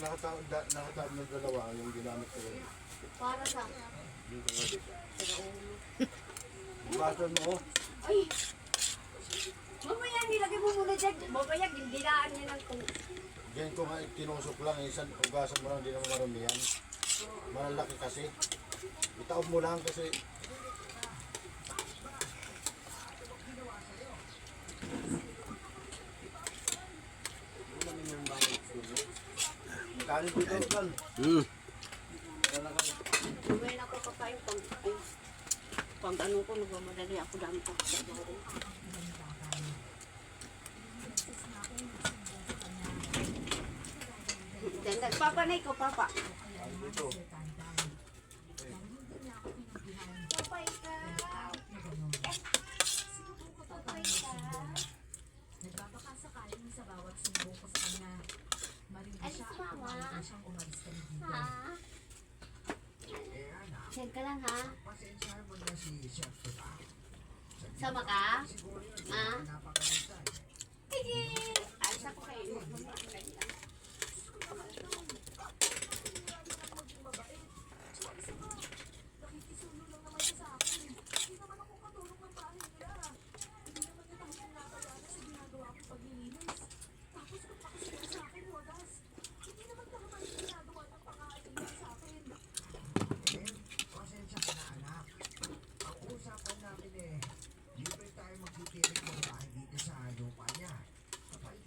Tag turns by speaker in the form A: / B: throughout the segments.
A: nakataon ng dalawa yung ginamit ko.
B: Para sa...
A: Yung kagabi. Basan mo.
B: Ay! Mamaya nilagay mo muna dyan. Mamaya gindilaan niya ng kung...
A: Diyan ko nga tinusok lang. Isang ugasan mo lang, hindi naman marami yan. Malalaki kasi. Itaob mo lang kasi. Kanin dito kan.
B: Mamaya na ako kakain pang... Ay, pang ano ko, nagmamadali ako dami pa. Papanay ko, papa.
A: Dito.
B: Papa, ikaw. Papa, ikaw.
C: Nagbabakasakaling sa bawat sumbong ko sa kanya. Marinig
B: Alis,
C: siya at
B: mama.
C: pumayag na siyang umalis kami dito.
B: Ha? Send ka lang, ha? Sama ka? Ha? Sige. Alis ako kayo.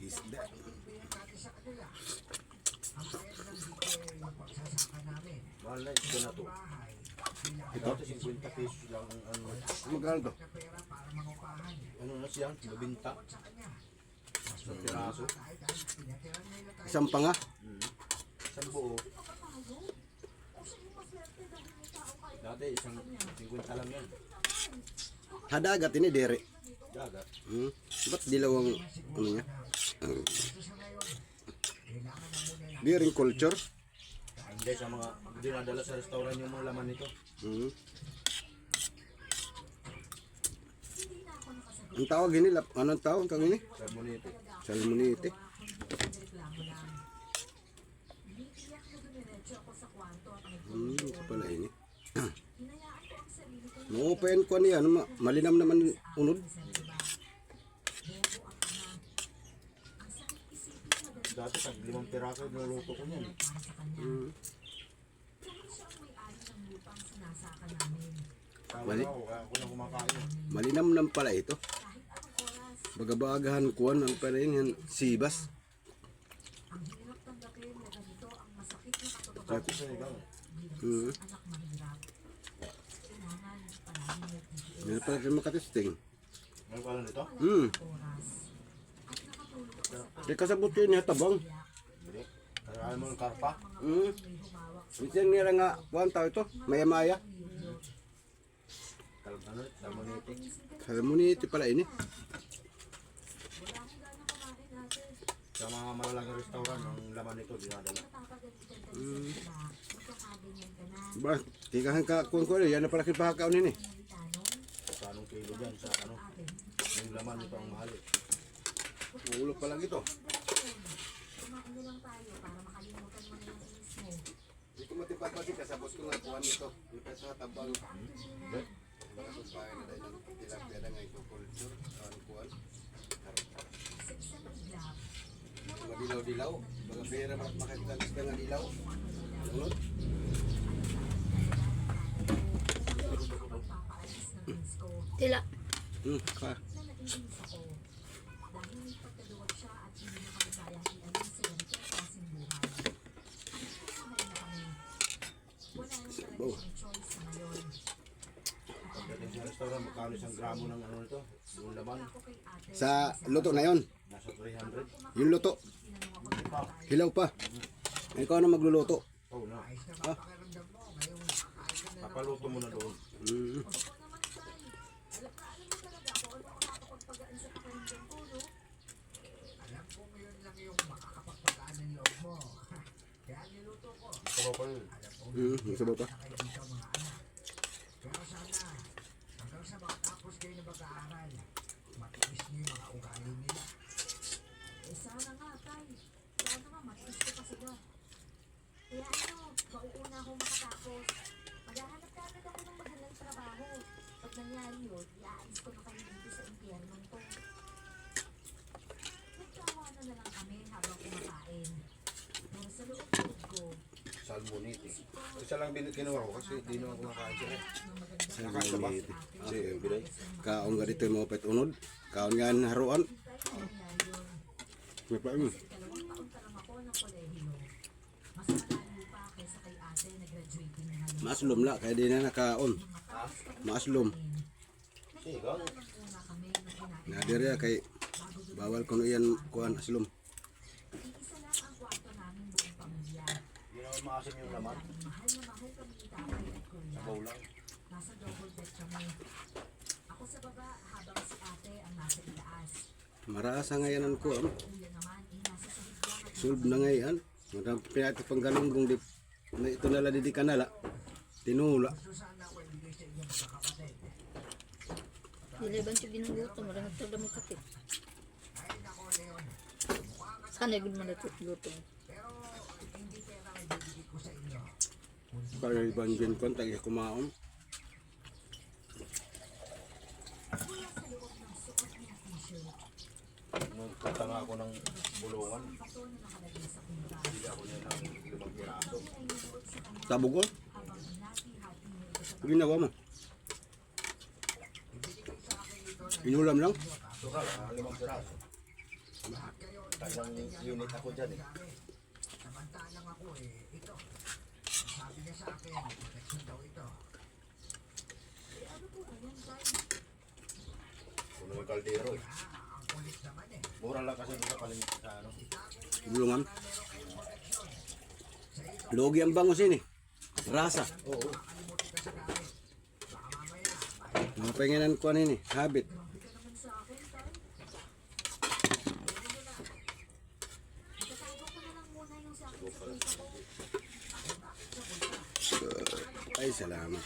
A: Isda. Mahal na isda na to. Ito, 50 pesos lang ang ano. Magkano to? Ano na siya? Mabinta. Sa piraso.
D: Isang pa nga.
A: Isang buo. Dati isang 50 lang yan.
D: Hadagat ini dere.
A: Dagat.
D: Ba't dilaw ang ano niya? Bearing culture.
A: Hindi sa mga dinadala sa restaurant yung mga laman nito.
D: Ang tawag ini, anong tawag kang ini?
A: Salmonite.
D: Salmonite. Ito pala ini. Muupayan ko niya, malinam naman unod.
A: Dati pag 5 piraso nuluto ko niyan.
D: Mali.
A: Ako, kaya ako na kumakain.
D: Malinam nam pala ito. Bagabagahan kuan ang pala yun, sibas.
A: Dati sa ikaw.
D: Yan pala rin makatesting.
A: Ano pala nito?
D: Di kasabot yun niya tabang.
A: Hindi. Kaya mo ng karpa.
D: Minsan nila nga, kuhan tao ito, maya-maya.
A: Ano? Salmonite.
D: Salmonite pala ini.
A: Sa mga malalaking restaurant, ang laman nito dinadala.
D: Ba, tikahan ka kuhan ko yan na pala kipahakaon ini.
A: Sa anong kilo dyan, sa ano. Yung laman nito ang mahal.
D: Ulo pa lang ito. Hindi ko matipad pa din kasabot ko nga kuhan ito. Hindi ka sa tabang. Baka sumpahin na dahil ng tilapia na nga ito culture. Kuhan. Mga dilaw-dilaw. Mga pera makakitalis ka nga dilaw. Lunod.
B: Tila.
D: Ka. Oh.
A: Pagdating sa restaurant, magkano isang gramo ng ano nito? Yung laman,
D: Sa luto na yon.
A: nasa 300.
D: Yung luto. Hilaw pa. Ikaw na magluluto.
A: Oh, na.
D: Ah.
A: Papaluto mo na doon. Ito pa yun.
D: Sabaw pa.
C: Sa loob-loob ko,
A: Salmonite. Isa lang kinuha ko kasi di naman kumakain sila.
E: Salmonite. Kasi kaon nga dito yung mga pet unod. Kaon nga ang haruan. May pa yun.
C: dalawang taon pa lang ako ng kolehiyo. Mas malayo pa kaysa kay ate na graduating na ngayon.
E: Maaslom la, kaya di na nakaon. Maaslom.
A: Sigaw.
C: Una kami ng inahin.
E: Nadirya kay bawal ko yan kuhan aslom.
C: Iisa lang ang kwarto namin buong pamilya.
A: Hindi naman maasim yung laman.
C: Mahal na mahal kami ni tatay at kuya.
A: Sabaw lang.
C: Nasa double bed kami. Ako sa baba habang si ate ang nasa itaas.
E: Marasa ngayon ko.
C: Kuya naman ay nasa sahig lang at
E: Solve na ngayon. Pinati pang galunggong di. Ito nala di kanala. Tinula.
F: Diliban siya ginuguto, marang ito mo kapit. Sana gud man ito luto.
E: Kaya ibang din ko, tagi kumaon.
A: Nung tatanga ako ng bulungan, hindi ako niya ng 5 piraso.
E: Tabog ko. Ginawa mo. Inulam lang.
A: Sura lang, 5 piraso. Kailang unit ako dyan eh. Puno yung kaldero eh. Mura lang kasi dito paling sa ano.
E: Bulungan. Logi ang bangus ini. Rasa.
A: Oo.
E: Mga pengenan ko ini. Habit. Ay, salamat.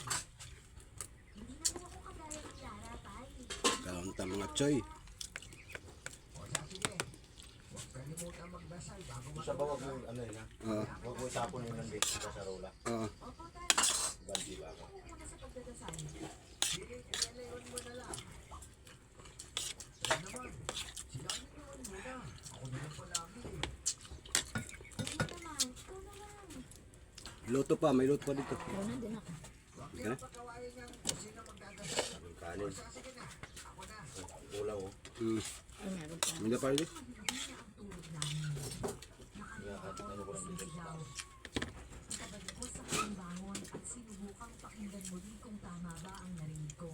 E: Kaunta mga choy.
A: Sa bawag mo ano yun ha.
E: Oo.
A: Huwag mo itapon yun ng date sa rola.
E: Oo.
A: Bandi ba ako?
E: Luto pa. May luto pa dito.
F: Una din ako.
E: Okay na?
A: Yung kanin. Ulaw oh.
F: Ay, meron pa.
E: Hindi pa rin.
A: Kaya ano ko lang dito.
C: Nakabalik ko sa kanyang bangon at sinubukang pakinggan muli kung tama ba ang narinig ko.